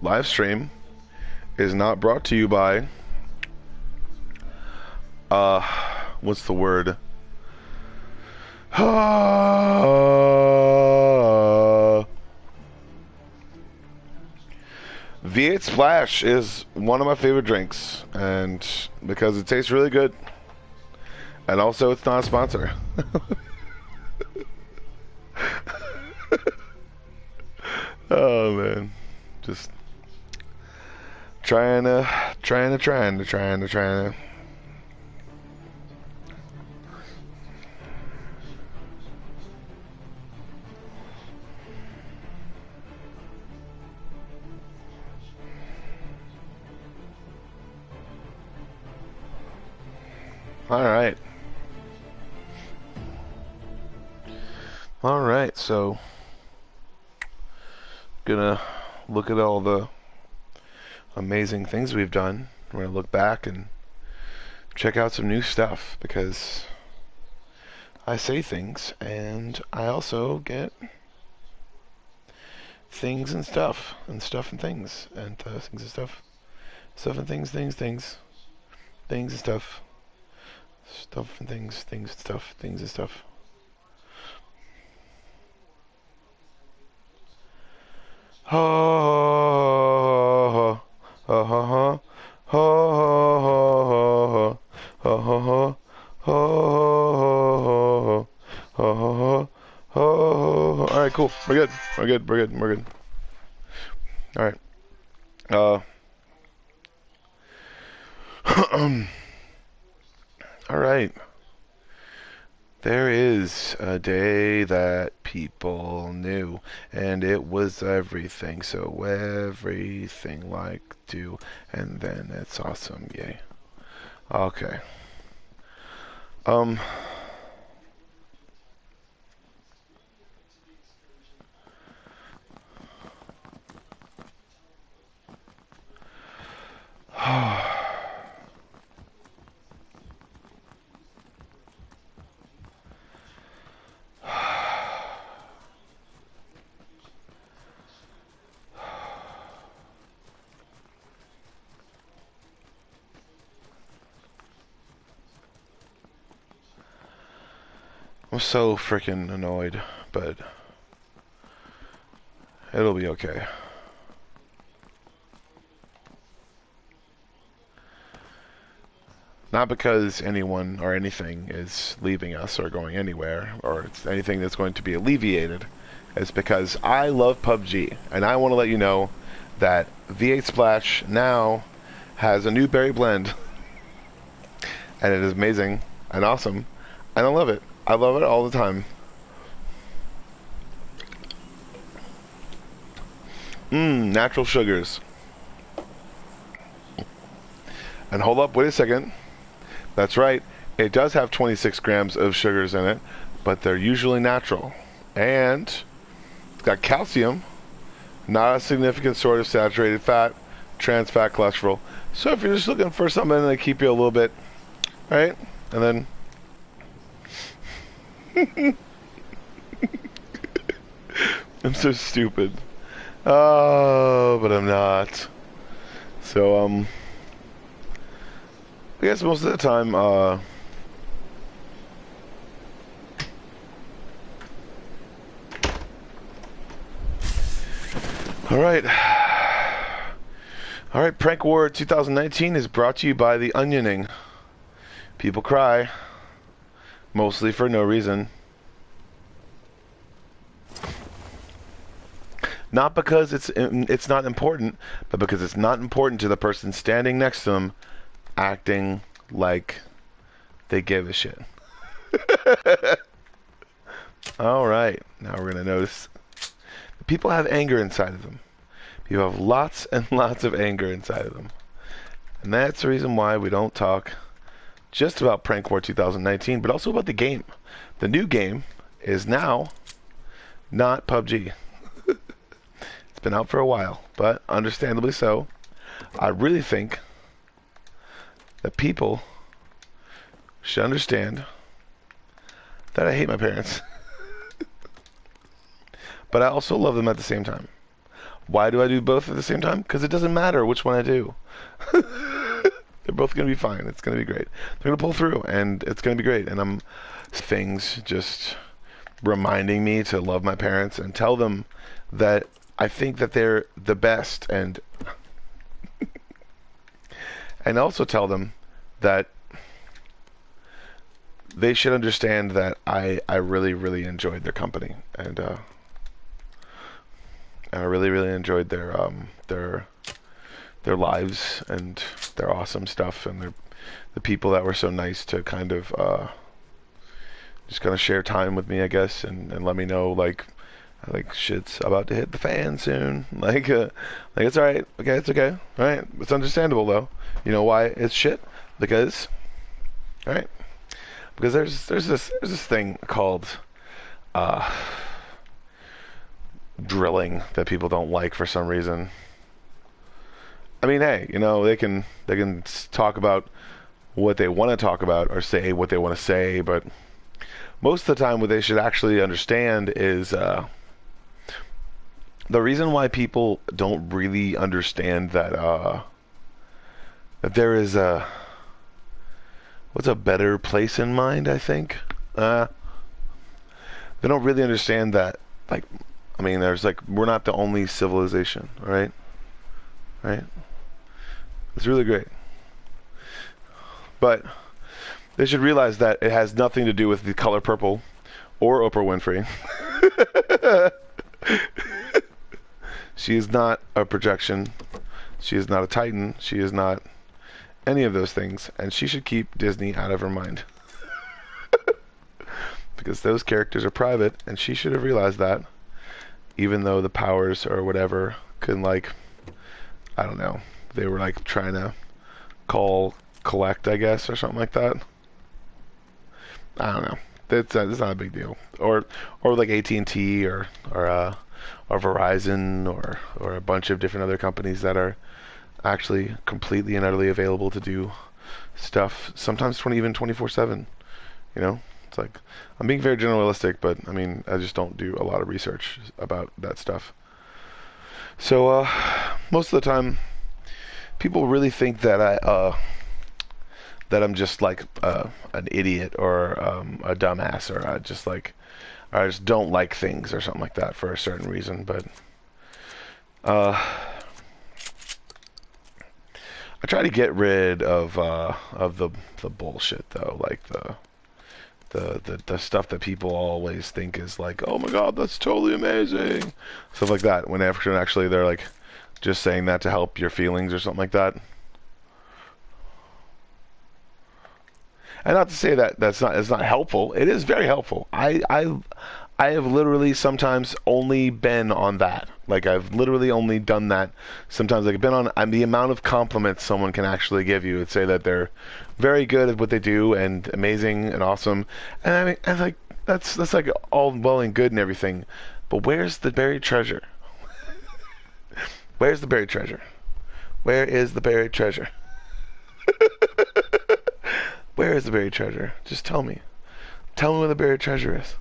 live stream is not brought to you by what's the word? V8 Splash is one of my favorite drinks, and because it tastes really good, and also it's not a sponsor. Oh man, just trying to. All right, so gonna look at all the amazing things we've done. We're gonna look back and check out some new stuff, because I say things and I also get things and stuff and stuff and things and things and stuff and things things and stuff and things and stuff things and stuff. Ho ho ho ho ho ho ho ho. All right, cool. We're good. All right. All right. There is a day that people knew, and it was everything, so everything like do, and then it's awesome, yay. Okay. I'm so freaking annoyed, but it'll be okay. Not because anyone or anything is leaving us or going anywhere, or it's anything that's going to be alleviated. It's because I love PUBG, and I want to let you know that V8 Splash now has a new berry blend, and it is amazing and awesome, and I love it. I love it all the time. Natural sugars. And hold up, wait a second. That's right, it does have 26 grams of sugars in it, but they're usually natural. And it's got calcium, not a significant sort of saturated fat, trans fat, cholesterol. So if you're just looking for something to keep you a little bit, right? And then I'm so stupid. Oh, but I'm not. So, I guess most of the time, all right. All right, Prank War 2019 is brought to you by the Onioning. People cry, mostly for no reason. Not because it's not important, but because it's not important to the person standing next to them, acting like they give a shit. All right, now we're gonna notice people have anger inside of them. People have lots and lots of anger inside of them, and that's the reason why we don't talk just about Prank War 2019, but also about the game. The new game is now not PUBG. It's been out for a while, but understandably so. I really think that people should understand that I hate my parents. But I also love them at the same time. Why do I do both at the same time? Because it doesn't matter which one I do. They're both going to be fine. It's going to be great. They're going to pull through, and it's going to be great. And I'm things just reminding me to love my parents and tell them that I think that they're the best, and also tell them that they should understand that I really, really enjoyed their company, and I really, really enjoyed their lives and their awesome stuff, and the people that were so nice to kind of just kind of share time with me, I guess, and let me know like shit's about to hit the fan soon. Like it's all right. Okay, it's okay. All right, it's understandable though. You know why it's shit? Because all right, because there's this thing called drilling that people don't like for some reason. I mean, hey, you know, they can talk about what they want to talk about or say what they want to say, but most of the time what they should actually understand is the reason why people don't really understand that that there is what's a better place in mind, I think. They don't really understand that, like, I mean, there's like, we're not the only civilization, right? Right? It's really great. But they should realize that it has nothing to do with the color purple or Oprah Winfrey. She is not a projection. She is not a Titan. She is not any of those things. And she should keep Disney out of her mind. Because those characters are private, and she should have realized that. Even though the powers or whatever can, like, I don't know, they were like trying to collect, I guess, or something like that. I don't know. It's not a big deal. Or like AT&T or Verizon or a bunch of different other companies that are actually completely and utterly available to do stuff. Sometimes even 24/7. You know, it's like, I'm being very generalistic, but I mean, I just don't do a lot of research about that stuff. So most of the time, people really think that I'm just like an idiot or a dumbass, or I just don't like things or something like that for a certain reason. But I try to get rid of the bullshit though, like the stuff that people always think is like, oh my god, that's totally amazing, stuff like that, when actually they're like just saying that to help your feelings or something like that. And not to say that it's not helpful. It is very helpful. I have literally sometimes only been on that. Like, I've literally only done that. Sometimes I've been on. The amount of compliments someone can actually give you and say that they're very good at what they do and amazing and awesome. And I mean, like, that's like all well and good and everything. But where's the buried treasure? Where's the buried treasure? Where is the buried treasure? Where is the buried treasure? Just tell me. Tell me where the buried treasure is.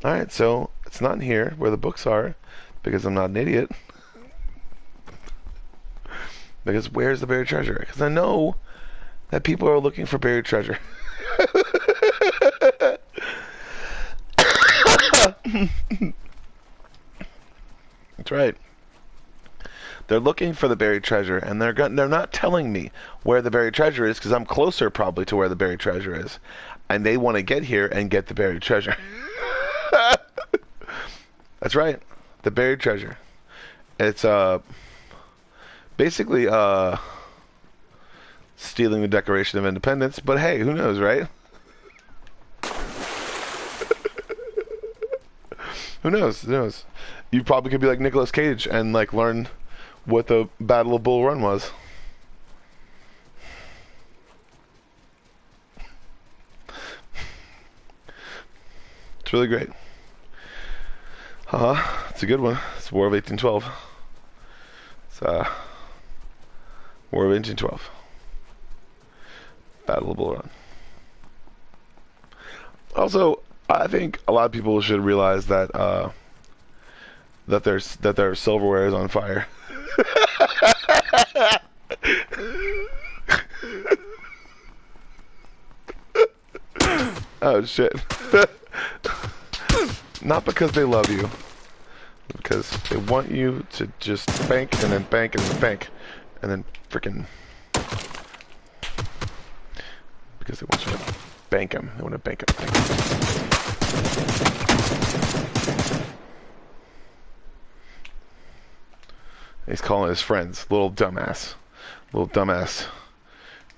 Alright, so it's not in here where the books are, because I'm not an idiot. Because where's the buried treasure? Because I know that people are looking for buried treasure. That's right. They're looking for the buried treasure, and they're not telling me where the buried treasure is, because I'm closer probably to where the buried treasure is, and they want to get here and get the buried treasure. That's right, the buried treasure. It's basically stealing the Declaration of Independence, but hey, who knows, right? Who knows? Who knows? You probably could be like Nicolas Cage and like learn what the Battle of Bull Run was. It's really great. It's a good one. It's War of 1812. It's War of 1812. Battle of Bull Run. Also, I think a lot of people should realize that that their silverware is on fire. Oh shit. Not because they love you, because they want you to just bank and then bank and then bank and then freaking, because they want you to bank him. They want to bank him. He's calling his friends little dumbass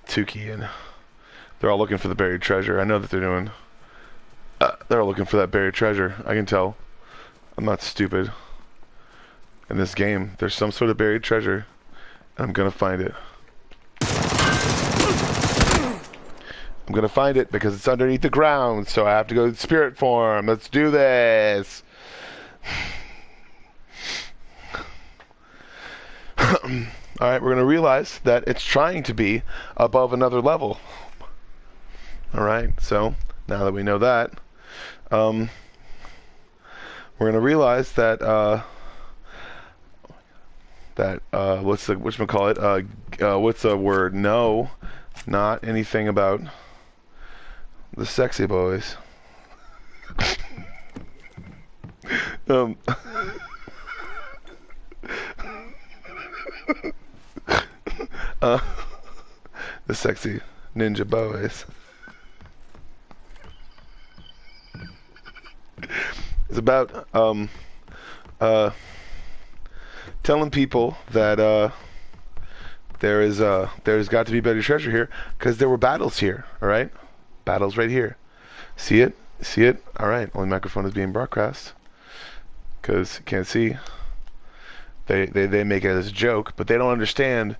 Tukey, and they're all looking for the buried treasure. I know that they're doing. They're all looking for that buried treasure. I can tell. I'm not stupid. In this game, there's some sort of buried treasure, and I'm gonna find it. I'm gonna find it because it's underneath the ground, so I have to go to spirit form. Let's do this. Alright, we're gonna realize that it's trying to be above another level. Alright, so now that we know that, we're gonna realize that what's the whatchamacallit? What's the word? No, not anything about the sexy boys. The sexy ninja boys. It's about telling people that there's got to be better treasure here, because there were battles here. All right, battles right here. See it? See it? All right. Only microphone is being broadcast because you can't see. They make it as a joke, but they don't understand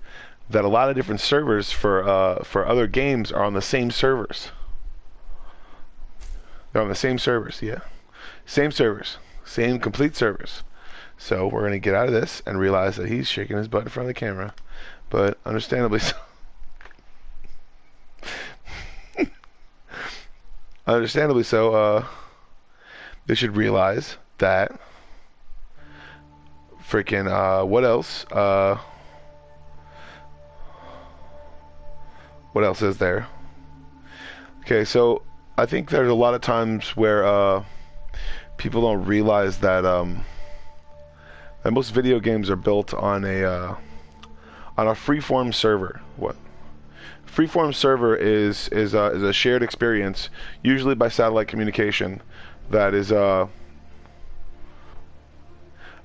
that a lot of different servers for other games are on the same servers. They're on the same servers, yeah. Same servers. Same complete servers. So we're going to get out of this and realize that he's shaking his butt in front of the camera. But understandably so. Understandably so, they should realize that freaking, what else? What else is there? Okay, so I think there's a lot of times where people don't realize that that most video games are built on a freeform server. What? Freeform server is a shared experience, usually by satellite communication. That is a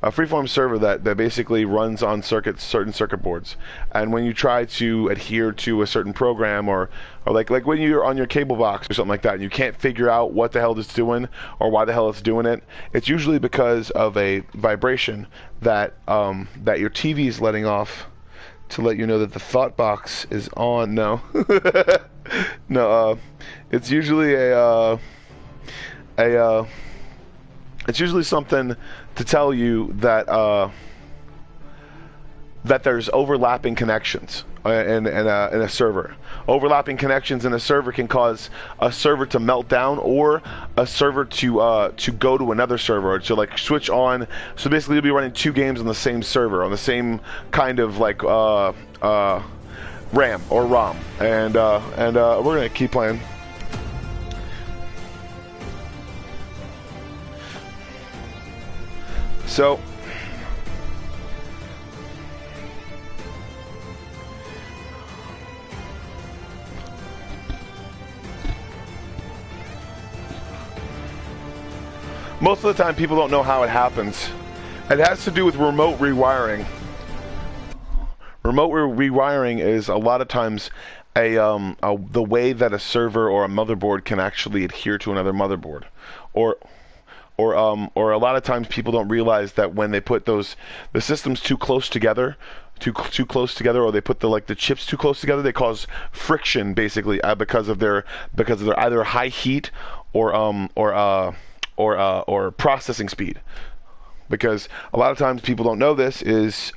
freeform server that basically runs on certain circuit boards. And when you try to adhere to a certain program, or like when you're on your cable box or something like that, and you can't figure out what the hell it's doing or why the hell it's doing it, it's usually because of a vibration that that your TV is letting off to let you know that the thought box is on. No, no. It's usually it's usually something to tell you that that there's overlapping connections in a server. Overlapping connections in a server can cause a server to melt down, or a server to go to another server, to like switch on. So basically, you'll be running two games on the same server, on the same kind of like RAM or ROM, and we're gonna keep playing. So most of the time people don't know how it happens. It has to do with remote rewiring. Remote rewiring is a lot of times the way that a server or a motherboard can actually adhere to another motherboard, or a lot of times people don't realize that when they put the systems too close together, or they put the chips too close together, they cause friction basically because of their either high heat or processing speed. because a lot of times people don't know this is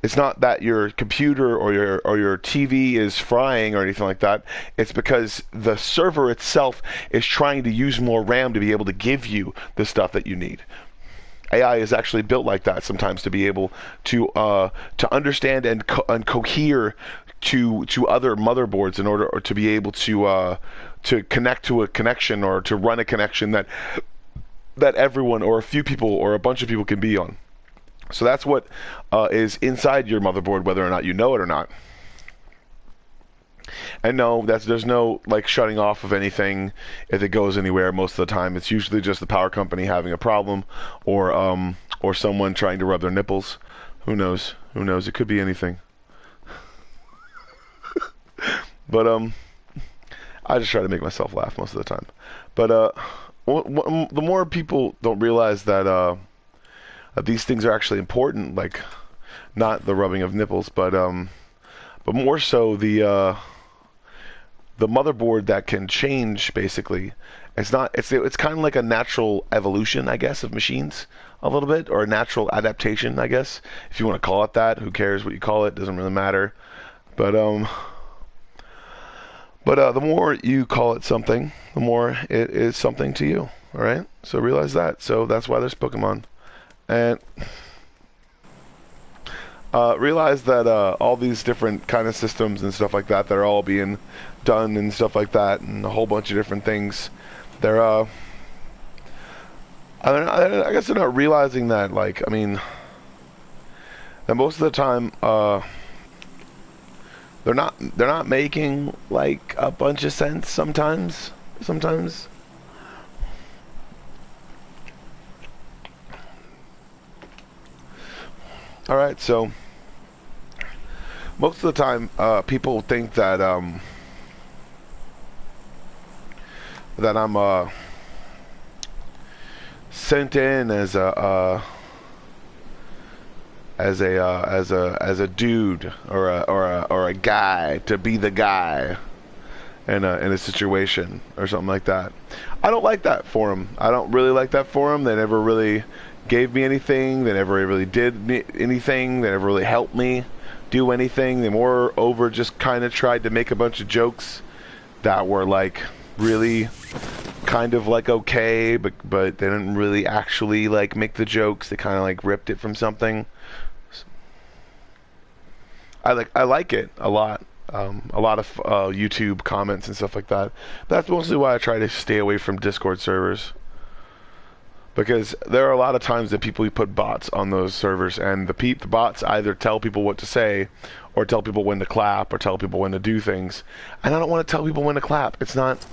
it's not that your computer or your TV is frying or anything like that. It's because the server itself is trying to use more RAM to be able to give you the stuff that you need. AI is actually built like that sometimes to be able to understand and cohere to other motherboards in order or to be able to connect to a connection or to run a connection that everyone or a few people or a bunch of people can be on. So that's what is inside your motherboard, whether or not you know it or not. And no, there's no like shutting off of anything if it goes anywhere. Most of the time, it's usually just the power company having a problem, or someone trying to rub their nipples. Who knows? Who knows? It could be anything. But I just try to make myself laugh most of the time. But the more people don't realize that these things are actually important, like not the rubbing of nipples, but more so the motherboard that can change. Basically, it's kind of like a natural evolution, I guess, of machines a little bit, or a natural adaptation, I guess, if you want to call it that. Who cares what you call it? Doesn't really matter. But the more you call it something, the more it is something to you. All right, so realize that. So that's why there's Pokemon, and realize that all these different kind of systems and stuff like that are all being done and stuff like that, and a whole bunch of different things. They're I guess they're not realizing that, like, I mean, that most of the time they're not making like a bunch of sense sometimes. All right, so most of the time, people think that that I'm sent in as a dude or a guy to be the guy in a situation or something like that. I don't like that for them. I don't really like that for them. They never really gave me anything. They never really did anything. They never really helped me do anything. They moreover just kind of tried to make a bunch of jokes that were like really kind of like okay, but they didn't really actually like make the jokes. They kind of like ripped it from something. I like it a lot. A lot of YouTube comments and stuff like that. That's mostly why I try to stay away from Discord servers, because there are a lot of times that people put bots on those servers, and the bots either tell people what to say, or tell people when to clap, or tell people when to do things. And I don't want to tell people when to clap. It's not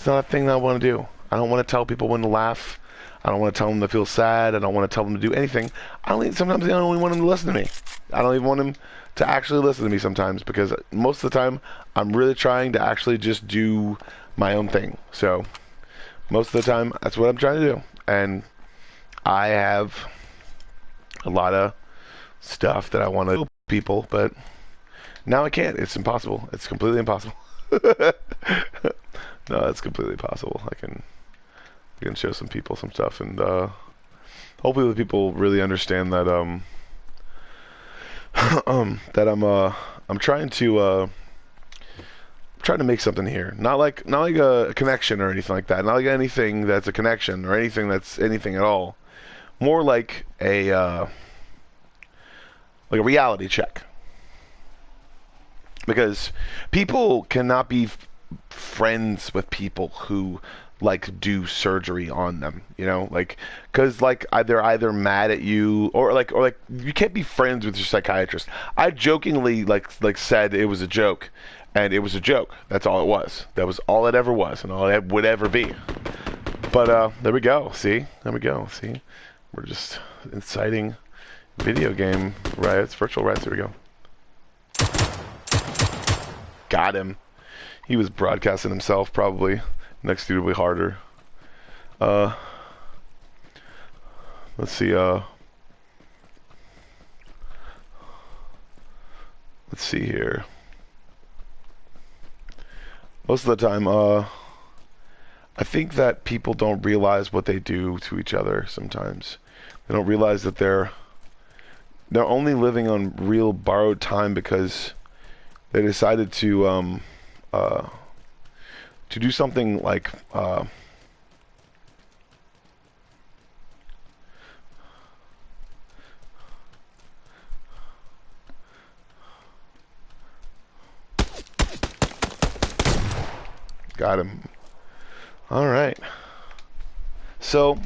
a thing that I want to do. I don't want to tell people when to laugh. I don't want to tell them to feel sad. I don't want to tell them to do anything. Sometimes I don't even want them to listen to me. I don't even want them to actually listen to me sometimes, because most of the time I'm really trying to actually just do my own thing. So most of the time that's what I'm trying to do, and I have a lot of stuff that I want to tell people, but now I can't. It's impossible. It's completely impossible. No, it's completely possible. I can show some people some stuff, and hopefully the people really understand that that I'm trying to make something here. Not like a connection or anything like that. Not like anything that's a connection or anything that's anything at all. More like a reality check. Because people cannot be friends with people who like do surgery on them, you know, like, because like they're either mad at you or like you can't be friends with your psychiatrist. I jokingly like said it was a joke, and it was a joke. That's all it was. That was all it ever was, and all it would ever be. But there we go. See, there we go. See, we're just inciting video game riots, virtual riots. Here we go. Got him. He was broadcasting himself, probably. Next dude will be harder. Let's see, let's see here. Most of the time, I think that people don't realize what they do to each other sometimes. They don't realize that they're only living on real borrowed time because they decided to do something like got him. All right. So,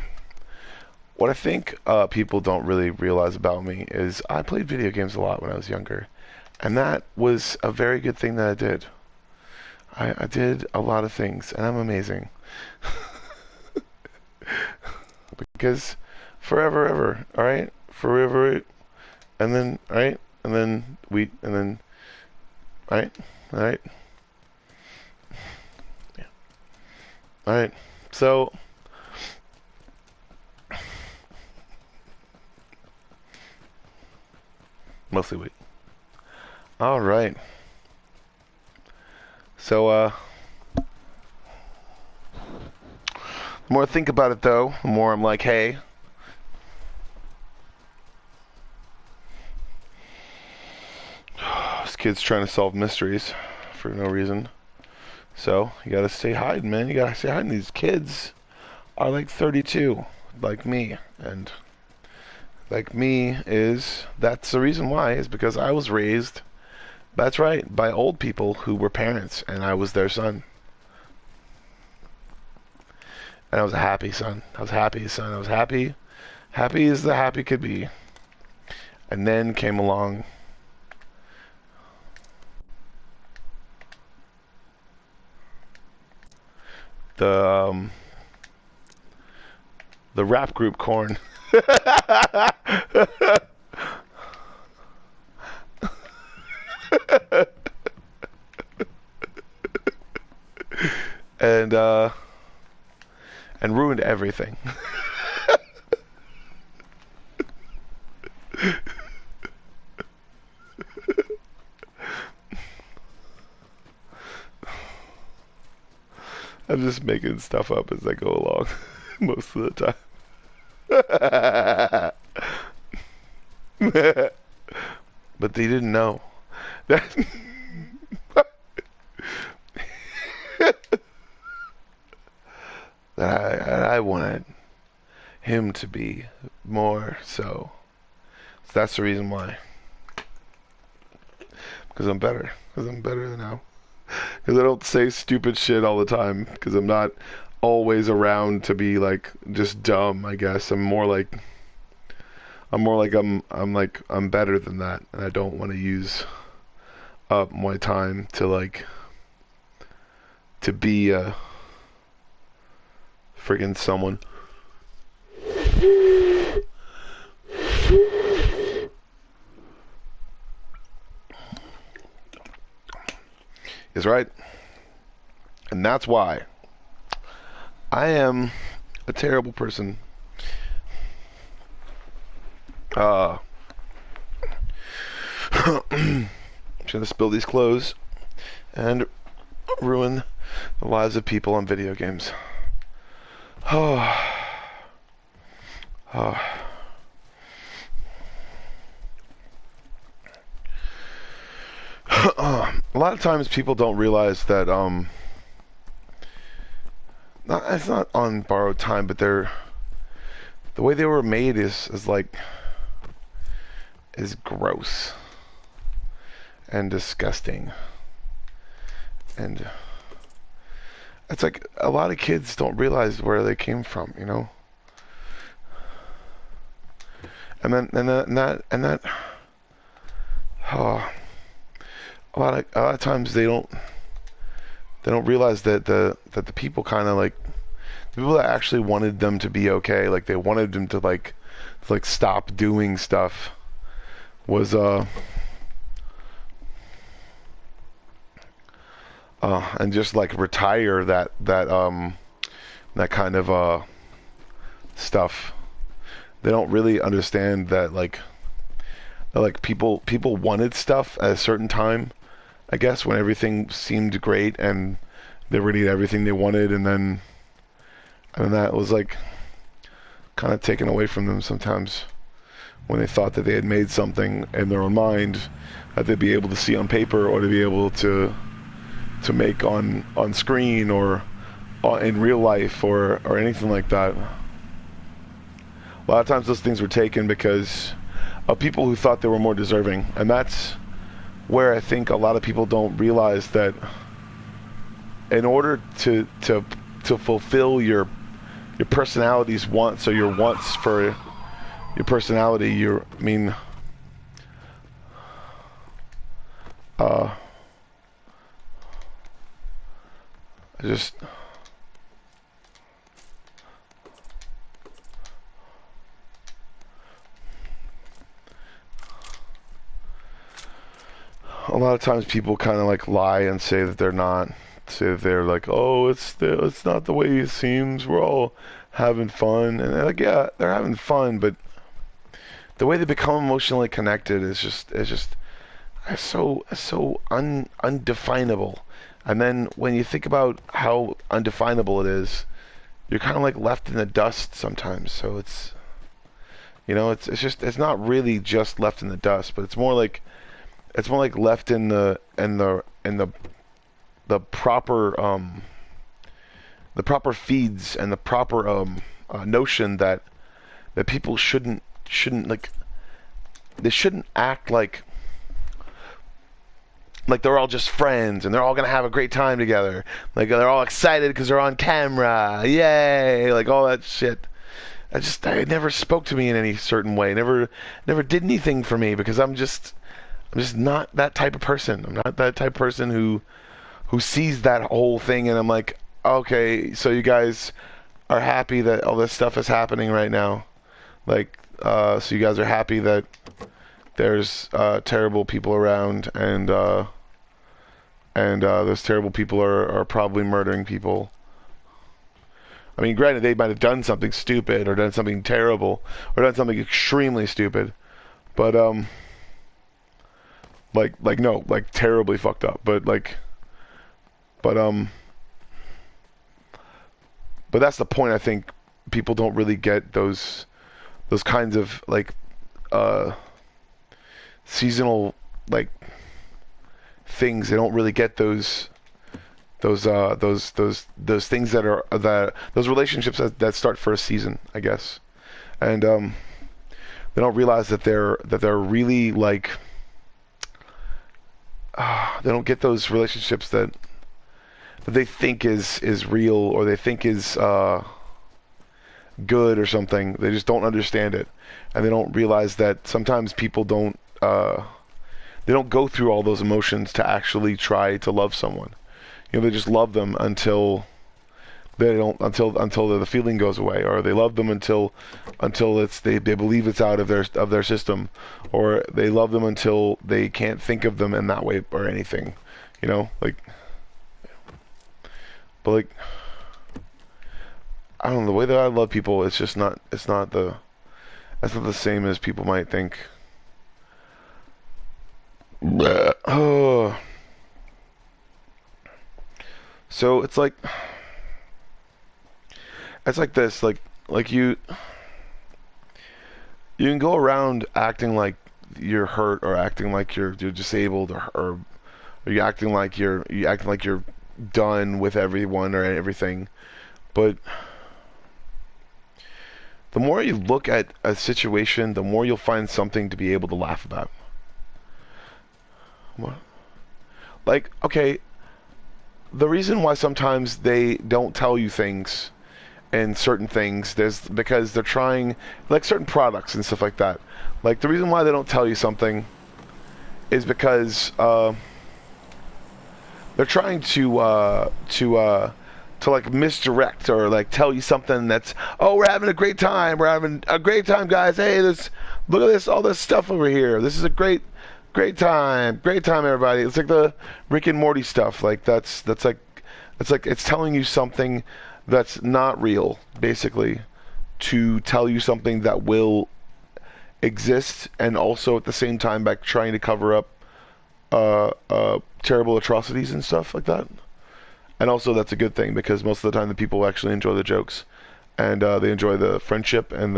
what I think people don't really realize about me is I played video games a lot when I was younger, and that was a very good thing that I did. I did a lot of things, and I'm amazing. Because forever, ever, all right, forever, and then, all right, and then and then, all right, all right, yeah. All right. So, mostly wheat. All right. So, the more I think about it, though, the more I'm like, hey, this kid's trying to solve mysteries for no reason. So, you gotta stay hiding, man. You gotta stay hiding. These kids are like 32, like me. And like me that's the reason why, is because I was raised, that's right, by old people who were parents, and I was their son. And I was a happy son. I was happy son. I was happy as the happy could be. And then came along the rap group Korn. And ruined everything. I'm just making stuff up as I go along most of the time. But they didn't know that I wanted him to be more so. That's the reason why. Because I'm better. Because I'm better now. Because I don't say stupid shit all the time. Because I'm not always around to be like just dumb, I guess. I'm better than that, and I don't want to use up my time to be a friggin' someone. Is right. And that's why I am a terrible person. I'm just gonna spill these clothes and ruin the lives of people on video games. A lot of times people don't realize that it's not on borrowed time, but the way they were made is gross and disgusting. And it's like a lot of kids don't realize where they came from, you know? And that a lot of times they don't realize that the people kind of the people that actually wanted them to be okay, like they wanted them to stop doing stuff, was and just retire that kind of stuff. They don't really understand that people wanted stuff at a certain time, I guess, when everything seemed great and they were gonna get everything they wanted, and then And that was like kind of taken away from them sometimes when they thought that they had made something in their own mind that they'd be able to see on paper or to be able to make on screen or in real life or anything like that. A lot of times those things were taken because of people who thought they were more deserving, and that's where I think a lot of people don't realize that in order to fulfill your personality's wants, or your wants for your personality, a lot of times people kind of like lie and say that they're not. Say that they're like, oh, it's not the way it seems. We're all having fun, and they're like, yeah, they're having fun, but the way they become emotionally connected is just so undefinable. And then when you think about how undefinable it is, you're kind of like left in the dust sometimes. So it's, you know, it's not really just left in the dust, but it's more like left in the proper feeds and the proper notion that people shouldn't like, they shouldn't act like they're all just friends and they're all gonna have a great time together. Like they're all excited because they're on camera, yay! Like all that shit. It never spoke to me in any certain way. Never did anything for me because I'm just not that type of person. I'm not that type of person who sees that whole thing and I'm like, okay, so you guys are happy that all this stuff is happening right now. Like, so you guys are happy that there's terrible people around and those terrible people are probably murdering people. I mean, granted, they might have done something stupid or done something terrible or done something extremely stupid, but no, like terribly fucked up. But that's the point. I think people don't really get those kinds of like seasonal like things. They don't really get those things that are those relationships that start for a season, I guess, and they don't realize that they're really like they don't get those relationships that they think is real or they think is good or something. They just don't understand it, and they don't realize that sometimes people don't they don't go through all those emotions to actually try to love someone. You know, they just love them until the feeling goes away, or they love them until they believe it's out of their system, or they love them until they can't think of them in that way or anything. You know, like, but like, I don't know, the way that I love people, it's not the same as people might think. Oh. So it's like this, like you can go around acting like you're hurt or acting like you're disabled or you acting like you're done with everyone or everything, but the more you look at a situation, the more you'll find something to be able to laugh about. What? Like, okay, the reason why sometimes they don't tell you things and certain things, because they're trying, like certain products and stuff like that. Like the reason why they don't tell you something is because they're trying to like misdirect or like tell you something that's, oh, we're having a great time, guys. Hey, look at this, all this stuff over here. This is a great time, everybody. It's like the Rick and Morty stuff. Like that's like it's telling you something that's not real, basically, to tell you something that will exist, and also at the same time by trying to cover up terrible atrocities and stuff like that. And also that's a good thing, because most of the time the people actually enjoy the jokes, and they enjoy the friendship and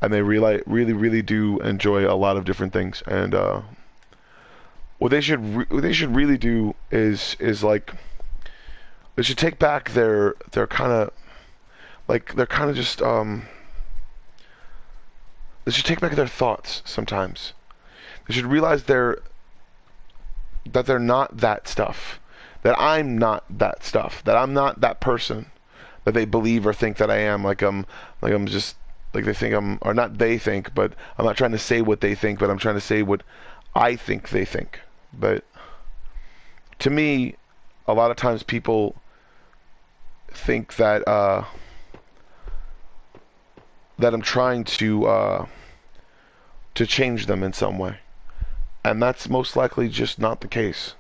they really do enjoy a lot of different things. And what they should really do is like they should take back their kind of just they should take back their thoughts sometimes. They should realize that they're not that stuff. That I'm not that stuff. That I'm not that person that they believe or think that I am. Like I'm just like they think I'm, or not they think, but I'm not trying to say what they think, but I'm trying to say what I think they think. But to me, a lot of times people think that that I'm trying to change them in some way, and that's most likely just not the case.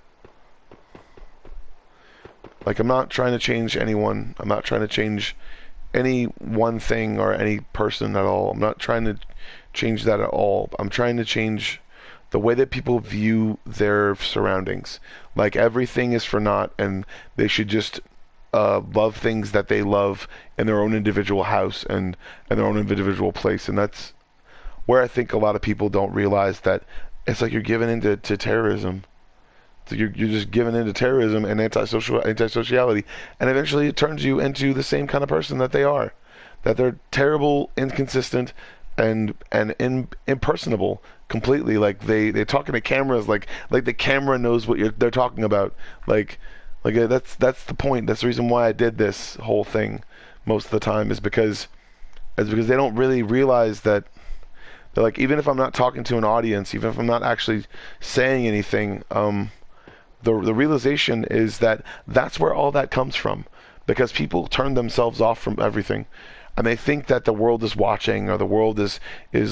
Like, I'm not trying to change anyone. I'm not trying to change any one thing or any person at all. I'm not trying to change that at all. I'm trying to change the way that people view their surroundings. Like, everything is for naught, and they should just love things that they love in their own individual house and in their own individual place. And that's where I think a lot of people don't realize that it's like you're giving into terrorism. So you're just giving into terrorism and antisociality, and eventually it turns you into the same kind of person that they are. That they're terrible, inconsistent, and impersonable completely. Like they're talking to cameras like the camera knows what they're talking about. Like that's the point. That's the reason why I did this whole thing most of the time is because they don't really realize that. They're like, even if I'm not talking to an audience, even if I'm not actually saying anything, the realization is that that's where all that comes from, because people turn themselves off from everything, and they think that the world is watching, or the world is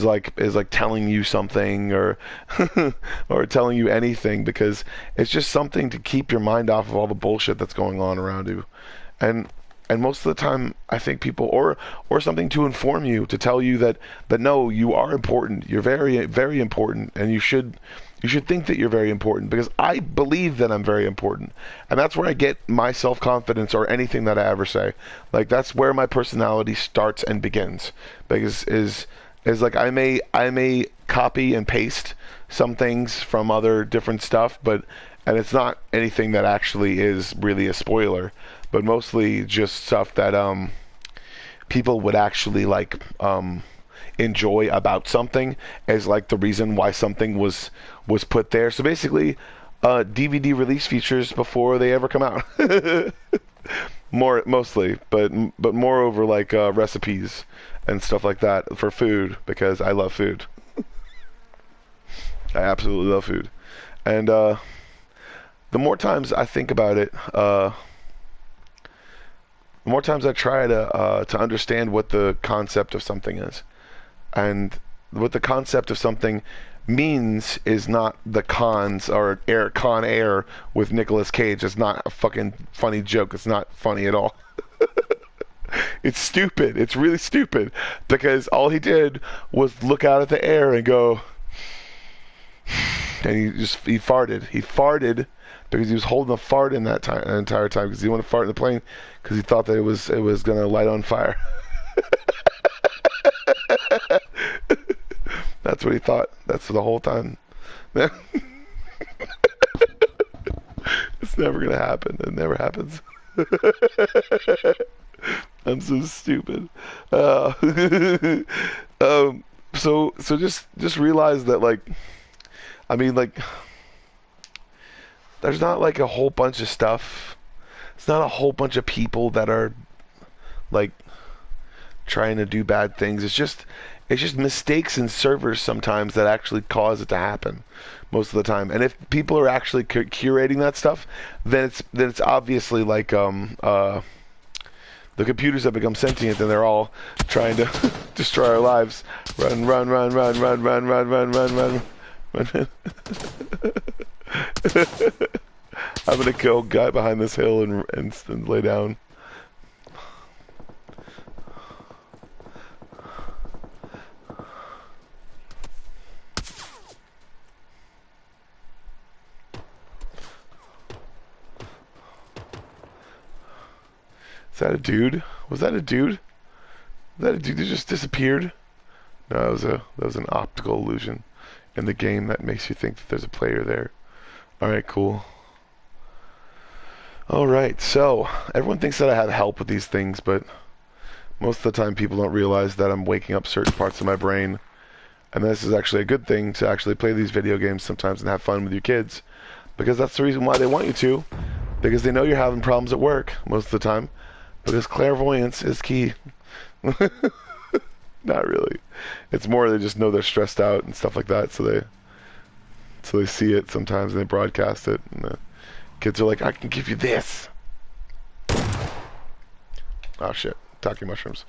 like telling you something, or or telling you anything, because it's just something to keep your mind off of all the bullshit that's going on around you. And most of the time, I think people, or something to inform you, to tell you that no, you are important. You're very, very important, and you should think that you're very important, because I believe that I'm very important. And that's where I get my self-confidence, or anything that I ever say. Like, that's where my personality starts and begins. Because is like I may copy and paste some things from other different stuff, and it's not anything that actually is really a spoiler, but mostly just stuff that people would actually like enjoy about something, as like the reason why something was put there. So basically, DVD release features before they ever come out. Mostly, but moreover, like recipes and stuff like that for food, because I love food. I absolutely love food, and the more times I think about it, the more times I try to understand what the concept of something is. And what the concept of something means is not the cons, or Con Air with Nicolas Cage. It's not a fucking funny joke. It's not funny at all. It's stupid. It's really stupid, because all he did was look out at the air and go, and he farted. He farted because he was holding a fart in that time, the entire time, because he wanted to fart in the plane, because he thought that it was going to light on fire. That's what he thought. That's the whole time. It's never gonna happen. It never happens. I'm so stupid. So just realize that, like, I mean, like, there's not like a whole bunch of stuff. It's not a whole bunch of people that are like trying to do bad things. It's just mistakes in servers sometimes that actually cause it to happen most of the time. And if people are actually curating that stuff, then it's obviously like the computers have become sentient, and they're all trying to destroy our lives. Run. I'm gonna kill a guy behind this hill and lay down. Is that a dude? Was that a dude? That dude just disappeared? No, that was an optical illusion in the game that makes you think that there's a player there. Alright, cool. Alright, so everyone thinks that I have help with these things, but most of the time people don't realize that I'm waking up certain parts of my brain. And this is actually a good thing to actually play these video games sometimes and have fun with your kids. Because that's the reason why they want you to. Because they know you're having problems at work most of the time. Because clairvoyance is key. Not really. It's more they just know they're stressed out and stuff like that, so they see it sometimes and they broadcast it. And the kids are like, I can give you this. Oh shit, talking mushrooms.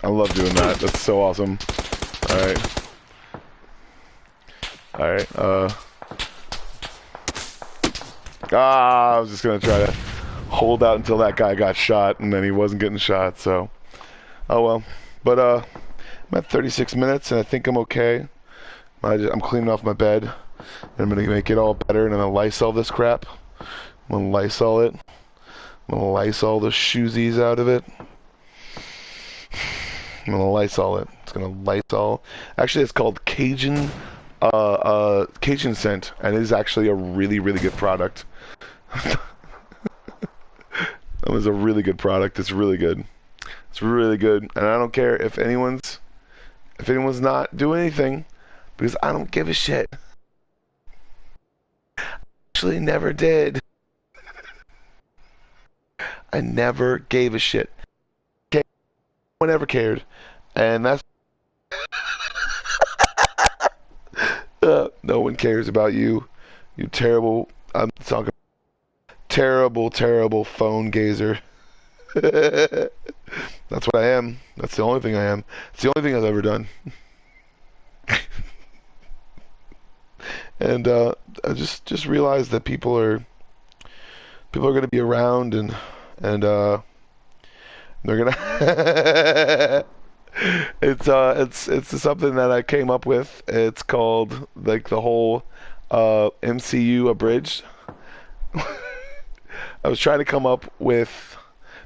I love doing that. That's so awesome. Alright. Alright, I was just gonna try to hold out until that guy got shot, and then he wasn't getting shot, so... Oh well. But, I'm at 36 minutes, and I think I'm okay. I'm cleaning off my bed, and I'm gonna make it all better, and I'm gonna Lysol this crap. I'm gonna Lysol it. I'm gonna Lysol the shoesies out of it. I'm gonna Lysol it. It's gonna Lysol. Actually, it's called Cajun scent, and it is actually a really, really good product. It was a really good product. It's really good. It's really good, and I don't care if anyone's not doing anything, because I don't give a shit. Actually, never did. I never gave a shit. No one ever cared, and that's no one cares about you. You terrible. I'm talking terrible, terrible phone gazer. That's what I am. That's the only thing I am. It's the only thing I've ever done. And I just realized that people are going to be around, and they're gonna. It's something that I came up with. It's called like the whole MCU abridged. I was trying to come up with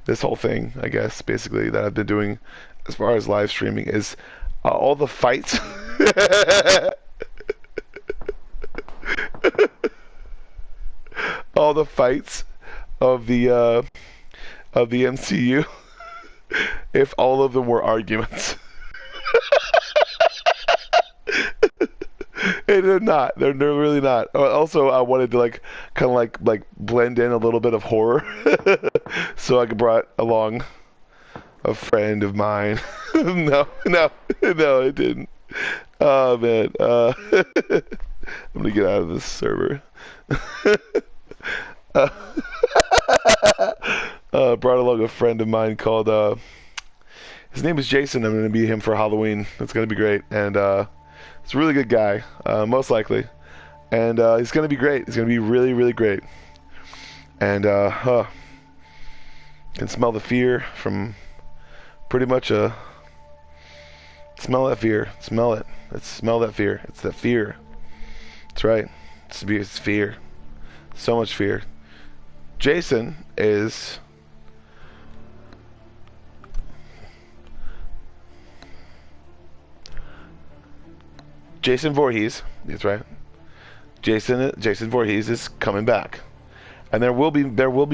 this whole thing, I guess, basically, that I've been doing as far as live streaming is all the fights. All the fights of the MCU, if all of them were arguments. And they're not. They're really not. Also, I wanted to kind of like blend in a little bit of horror, so I brought along a friend of mine. No, it didn't. Oh man, I'm gonna get out of this server. Brought along a friend of mine called. His name is Jason. I'm gonna meet him for Halloween. It's gonna be great, and he's a really good guy, most likely, and he's gonna be great. He's gonna be really, really great, and can smell the fear from pretty much smell that fear. Smell it. Smell that fear. It's that fear. That's right. It's fear. So much fear. Jason is Jason Voorhees. That's right. Jason Voorhees is coming back, and there will be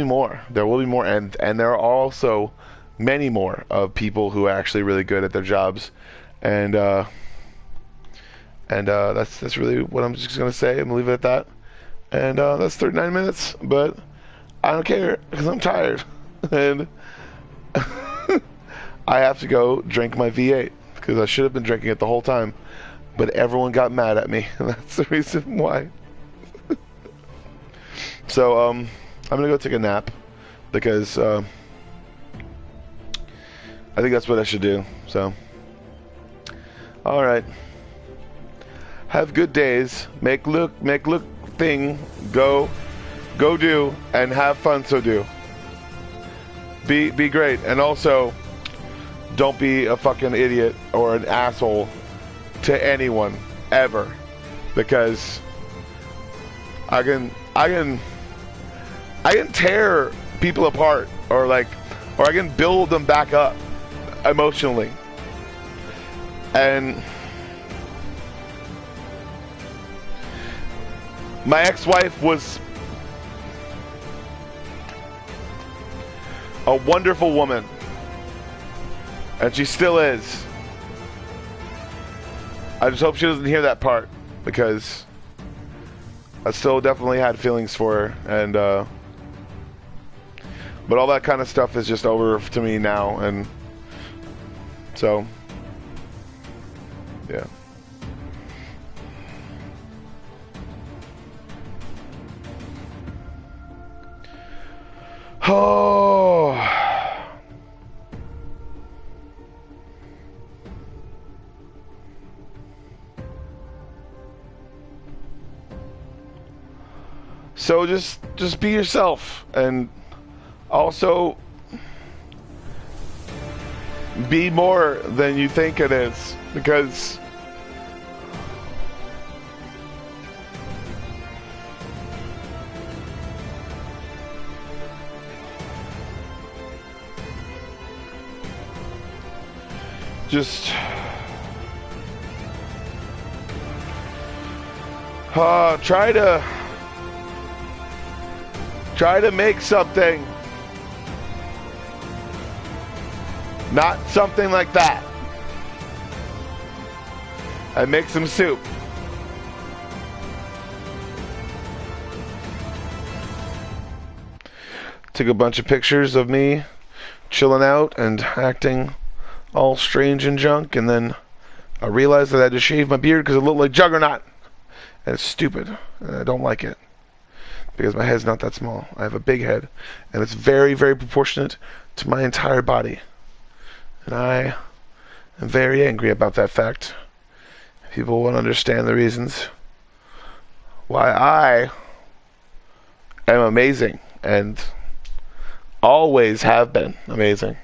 more. There will be more, and there are also many more of people who are actually really good at their jobs, and that's really what I'm just gonna say. I'm gonna leave it at that. And that's 39 minutes, but I don't care because I'm tired, and I have to go drink my V8. because I should have been drinking it the whole time, but everyone got mad at me, and that's the reason why. So, I'm gonna go take a nap, because, I think that's what I should do, so. Alright. Have good days. Make look thing. Go do, and have fun, so do. Be great, and also, don't be a fucking idiot or an asshole to anyone, ever. Because I can tear people apart, or I can build them back up emotionally. And my ex-wife was a wonderful woman, and she still is. I just hope she doesn't hear that part, because I still definitely had feelings for her, and but all that kind of stuff is just over to me now, and so yeah. Oh. So just be yourself, and also be more than you think it is, because just try to make something, not something like that, and make some soup. Took a bunch of pictures of me chilling out and acting all strange and junk, and then I realized that I had to shave my beard because it looked like Juggernaut, and it's stupid, and I don't like it, because my head's not that small. I have a big head, and it's very, very proportionate to my entire body, and I am very angry about that fact. People won't understand the reasons why I am amazing, and always have been amazing.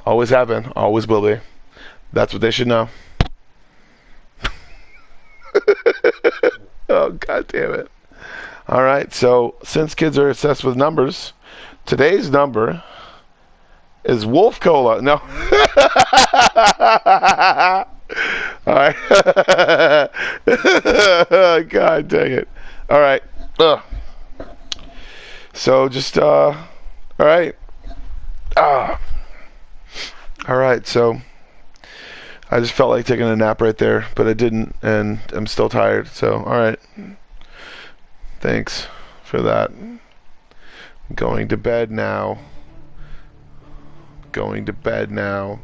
Always have been, always will be. That's what they should know. Oh, God damn it. Alright, so since kids are obsessed with numbers, today's number is Wolf Cola. No. Alright. God dang it. Alright. So just, alright. Alright, so I just felt like taking a nap right there, but I didn't, and I'm still tired, so alright. Thanks for that. I'm going to bed now. Going to bed now.